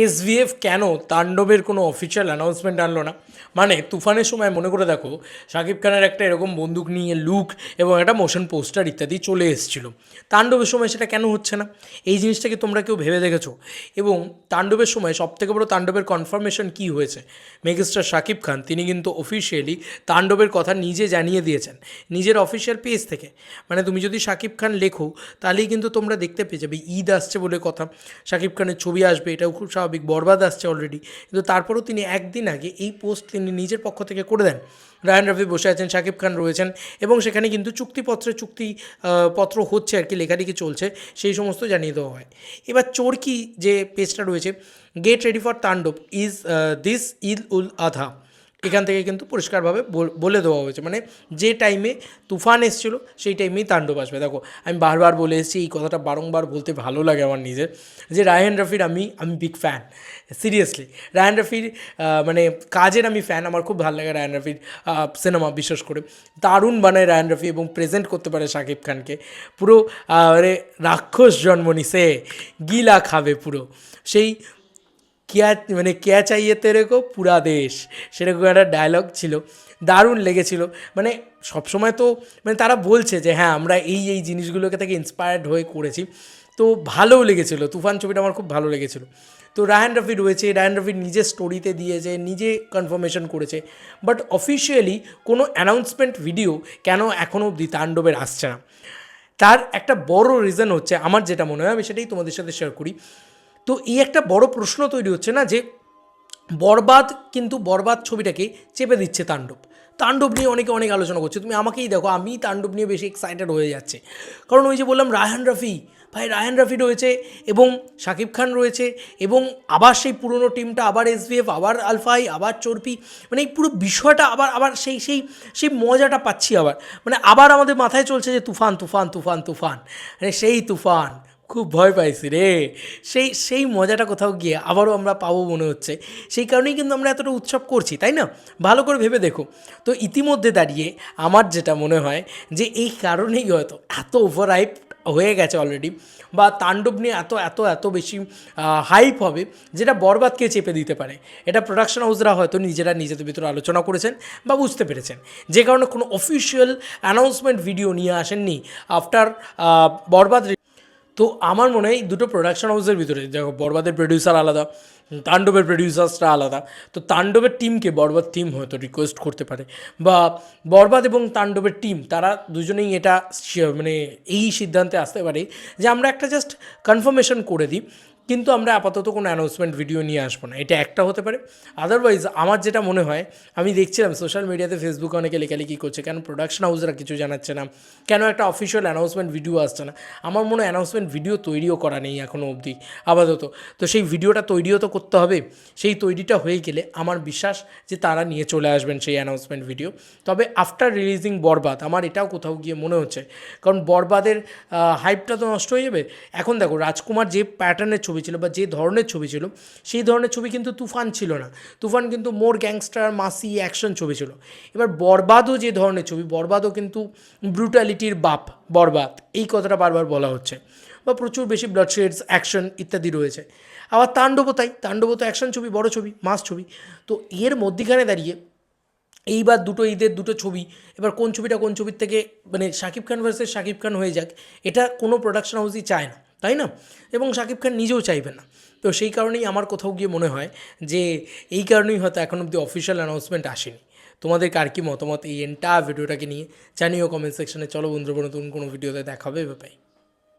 SVF কেন তাণ্ডবের কোনো অফিসিয়াল অ্যানাউন্সমেন্ট আনলো না? মানে তুফানের সময় মনে করে দেখো, শাকিব খানের একটা এরকম বন্দুক নিয়ে লুক এবং একটা মোশন পোস্টার ইত্যাদি চলে এসেছিলো। তাণ্ডবের সময় সেটা কেন হচ্ছে না? এই জিনিসটাকে তোমরা কেউ ভেবে দেখেছো? এবং তাণ্ডবের সময় সবথেকে বড় তাণ্ডবের কনফার্মেশন কী হয়েছে, মেগাস্টার শাকিব খান তিনি কিন্তু অফিসিয়ালি তাণ্ডবের কথা নিজে জানিয়ে দিয়েছেন নিজের অফিসিয়াল পেজ থেকে। মানে তুমি যদি শাকিব খান লেখো তাহলেই কিন্তু তোমরা দেখতে পেয়ে যাবে ঈদ আসছে বলে কথা, শাকিব খানের ছবি আসবে, এটাও খুব স্বাভাবিক, বরবাদ আসছে অলরেডি, কিন্তু তারপরেও তিনি একদিন আগে এই পোস্ট তিনি নিজের পক্ষ থেকে করে দেন। রায়ান রাফি বসে আছেন, শাকিব খান রয়েছেন, এবং সেখানে কিন্তু চুক্তিপত্র হচ্ছে আর কি, লেখালেখি চলছে, সেই সমস্ত জানিয়ে দেওয়া হয়। এবার চোরকি যে পেজটা রয়েছে, গেট রেডি ফর তাণ্ডব ইজ দিস ঈদ উল আধা, এখান থেকে কিন্তু পরিষ্কারভাবে বলে দেওয়া হয়েছে, মানে যে টাইমে তুফান এসেছিলো সেই টাইমেই তাণ্ডব আসবে। দেখো, আমি বারবার বলে এসেছি, এই কথাটা বারংবার বলতে ভালো লাগে আমার নিজের, যে রায়হান রাফির আমি বিগ ফ্যান, সিরিয়াসলি। রায়হান রাফির মানে কাজের আমি ফ্যান, আমার খুব ভালো লাগে রায়হান রাফির সিনেমা, বিশেষ করে দারুণ বানায় রায়হান রাফি এবং প্রেজেন্ট করতে পারে শাকিব খানকে পুরো, রাক্ষস জন্ম নিছে, গিলা খাবে পুরো, সেই क्या चाहिए तेरे को পুরা দেশ, সেরকম একটা ডায়লগ ছিল, দারুণ লেগেছিল। মানে সবসময় তো মানে তারা বলছে যে হ্যাঁ আমরা এই জিনিসগুলোকে থেকে ইন্সপায়ার্ড হয়ে করেছি, তো ভালোও লেগেছিলো। তুফান ছবিটা আমার খুব ভালো লেগেছিলো। তো রায়হান রাফি রয়েছে, রায়হান রাফি নিজের স্টোরিতে দিয়েছে, নিজে কনফার্মেশন করেছে, বাট অফিসিয়ালি কোনো অ্যানাউন্সমেন্ট ভিডিও কেন এখনও অবধি তাণ্ডবের আসছে না? তার একটা বড় রিজন হচ্ছে, আমার যেটা মনে হয় আমি সেটাই তোমাদের সাথে শেয়ার করি। তো এই একটা বড় প্রশ্ন তৈরি হচ্ছে না, যে বরবাদ ছবিটাকে চেপে দিচ্ছে তাণ্ডব। তাণ্ডব নিয়ে অনেকে অনেক আলোচনা করছে, তুমি আমাকেই দেখো, আমি তাণ্ডব নিয়ে বেশি এক্সাইটেড হয়ে যাচ্ছে, কারণ ওই যে বললাম রায়হান রাফি, ভাই রায়হান রাফি রয়েছে এবং শাকিব খান রয়েছে, এবং আবার সেই পুরনো টিমটা, আবার এসভিএফ, আবার আলফাই, আবার চর্পি, মানে এই পুরো বিষয়টা আবার আবার সেই সেই সেই মজাটা পাচ্ছি আবার, মানে আবার আমাদের মাথায় চলছে যে তুফান তুফান তুফান তুফান, মানে সেই তুফান, খুব ভয় পাইছি রে, সেই সেই মজাটা কোথাও গিয়ে আবারও আমরা পাবো মনে হচ্ছে। সেই কারণেই কিন্তু আমরা এতটা উৎসব করছি, তাই না? ভালো করে ভেবে দেখো। তো ইতিমধ্যে দাঁড়িয়ে আমার যেটা মনে হয় যে এই কারণেই হয়তো এত ওভার হাইপ হয়ে গেছে অলরেডি, বা তাণ্ডব নিয়ে এত এত এত বেশি হাইপ হবে, যেটা বরবাদকে চেপে দিতে পারে। এটা প্রোডাকশন হাউসরা হয়তো নিজেদের ভিতরে আলোচনা করেছেন বা বুঝতে পেরেছেন, যে কারণে কোনো অফিসিয়াল অ্যানাউন্সমেন্ট ভিডিও নিয়ে আসেননি আফটার বরবাদ। তো আমার মনে হয় দুটো প্রোডাকশন হাউসের ভিতরে, দেখো বরবাদের প্রডিউসার আলাদা, তাণ্ডবের প্রডিউসার্সরা আলাদা, তো তাণ্ডবের টিমকে বরবাদ টিম হয়তো রিকোয়েস্ট করতে পারে, বা বরবাদ এবং তাণ্ডবের টিম তারা দুজনেই এটা মানে এই সিদ্ধান্তে আসতে পারে যে আমরা একটা জাস্ট কনফার্মেশন করে দিই, কিন্তু আমরা আপাতত কোনো অ্যানাউন্সমেন্ট ভিডিও নিয়ে আসবো না, এটা একটা হতে পারে। আদারওয়াইজ আমার যেটা মনে হয়, আমি দেখছিলাম সোশ্যাল মিডিয়াতে, ফেসবুকে অনেকে লেখালেখি করছে, কেন প্রোডাকশন হাউসরা কিছু জানাচ্ছে না, কেন একটা অফিসিয়াল অ্যানাউন্সমেন্ট ভিডিও আসছে না। আমার মনে হয় অ্যানাউন্সমেন্ট ভিডিও তৈরিও করা নেই এখনও অবধি আপাতত, তো সেই ভিডিওটা তৈরিও তো করতে হবে। সেই তৈরিটা হয়ে গেলে আমার বিশ্বাস যে তারা নিয়ে চলে আসবেন সেই অ্যানাউন্সমেন্ট ভিডিও। তবে আফটার রিলিজিং বরবাদ আমার এটাও কোথাও গিয়ে মনে হচ্ছে, কারণ বরবাদের হাইপটা তো নষ্ট হয়ে যাবে। এখন দেখো, রাজকুমার যে প্যাটার্নের ছবি ছিল বা যে ধরনের ছবি ছিল, সেই ধরনের ছবি কিন্তু তুফান ছিল না। তুফান কিন্তু মোর গ্যাংস্টার, মাসি, অ্যাকশন ছবি ছিল। এবার বরবাদও যে ধরনের ছবি, বরবাদও কিন্তু ব্রুটালিটির বাপ বরবাদ, এই কথাটা বারবার বলা হচ্ছে, বা প্রচুর বেশি ব্লাডশেডস, অ্যাকশন ইত্যাদি রয়েছে। আবার তাণ্ডবও তাই, তাণ্ডবও তো অ্যাকশন ছবি, বড় ছবি, মাস ছবি। তো এর মধ্যিখানে দাঁড়িয়ে এইবার দুটো ঈদের দুটো ছবি, এবার কোন ছবিটা কোন ছবির থেকে মানে শাকিব খান ভার্সেস শাকিব খান হয়ে যাক, এটা কোনো প্রোডাকশন হাউসই চায় না, তাই না? এবং শাকিব খান নিজেও চাইবে না। তো সেই কারণেই আমার কোথাও গিয়ে মনে হয় যে এই কারণেই হয়তো এখন অবধি অফিসিয়াল অ্যানাউন্সমেন্ট আসেনি। তোমাদের কার কী মতামত এই এন্টায়ার ভিডিওটাকে নিয়ে জানিও কমেন্ট সেকশনে। চলো বন্ধুরা, নতুন কোনো ভিডিওতে দেখা হবে, ব্যাপারে।